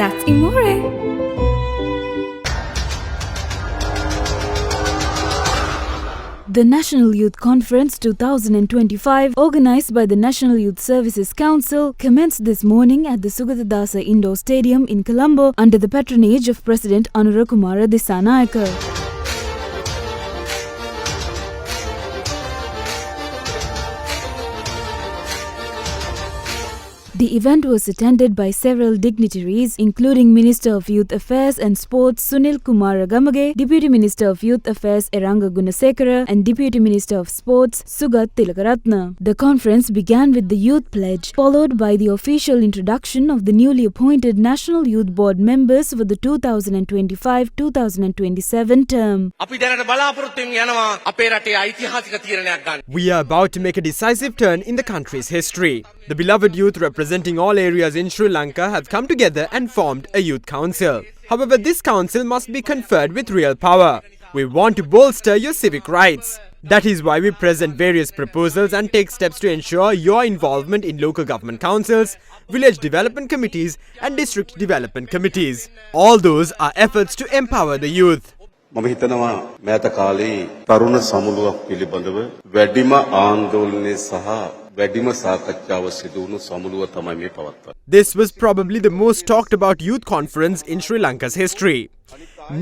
That's Imore. The National Youth Conference 2025, organised by the National Youth Services Council, commenced this morning at the Sugatadasa Indoor Stadium in Colombo under the patronage of President Anurakumara Dissanayaka. The event was attended by several dignitaries, including Minister of Youth Affairs and Sports Sunil Kumar Gamage, Deputy Minister of Youth Affairs Eranga Gunasekara, and Deputy Minister of Sports Sugat Tilakaratna. The conference began with the Youth Pledge, followed by the official introduction of the newly appointed National Youth Board members for the 2025-2027 term. We are about to make a decisive turn in the country's history. The beloved youth representing all areas in Sri Lanka have come together and formed a youth council. However, this council must be conferred with real power. We want to bolster your civic rights. That is why we present various proposals and take steps to ensure your involvement in local government councils, village development committees and district development committees. All those are efforts to empower the youth. මම හිතනවා මෑත කාලේ තරුණ සමුළුවක් පිළිබඳව වැඩිම ආందోලනයේ සහ වැඩිම සාකච්ඡාව සිදු වුණු සමුළුව තමයි මේ පවත්වන්නේ. This was probably the most talked about youth conference in Sri Lanka's history.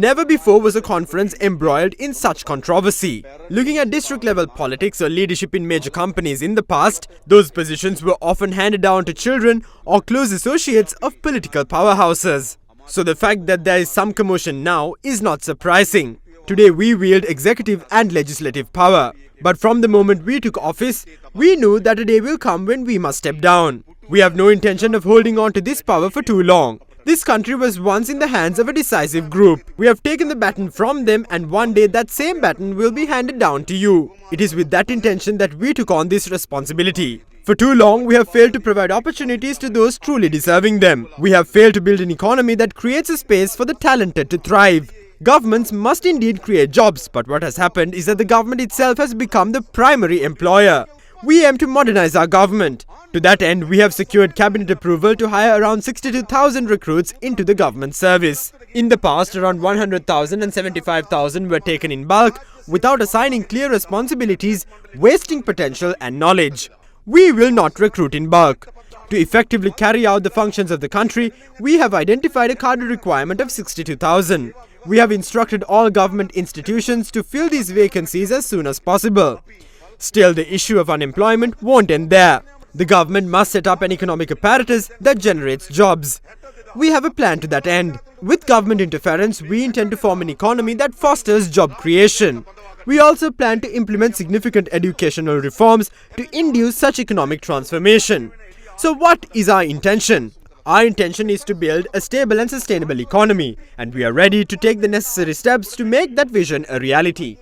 Never before was a conference embroiled in such controversy. Looking at district level politics or leadership in major companies in the past, those positions were often handed down to children or close associates of political powerhouses. So the fact that there is some commotion now is not surprising. Today we wield executive and legislative power. But from the moment we took office, we knew that a day will come when we must step down. We have no intention of holding on to this power for too long. This country was once in the hands of a decisive group. We have taken the baton from them and one day that same baton will be handed down to you. It is with that intention that we took on this responsibility. For too long, we have failed to provide opportunities to those truly deserving them. We have failed to build an economy that creates a space for the talented to thrive. Governments must indeed create jobs, but what has happened is that the government itself has become the primary employer. We aim to modernize our government. To that end, we have secured cabinet approval to hire around 62,000 recruits into the government service. In the past, around 100,000 and 75,000 were taken in bulk without assigning clear responsibilities, wasting potential and knowledge. We will not recruit in bulk. To effectively carry out the functions of the country, we have identified a cadre requirement of 62,000. We have instructed all government institutions to fill these vacancies as soon as possible. Still, the issue of unemployment won't end there. The government must set up an economic apparatus that generates jobs. We have a plan to that end. With government interference, we intend to form an economy that fosters job creation. We also plan to implement significant educational reforms to induce such economic transformation. So what is our intention? Our intention is to build a stable and sustainable economy, and we are ready to take the necessary steps to make that vision a reality.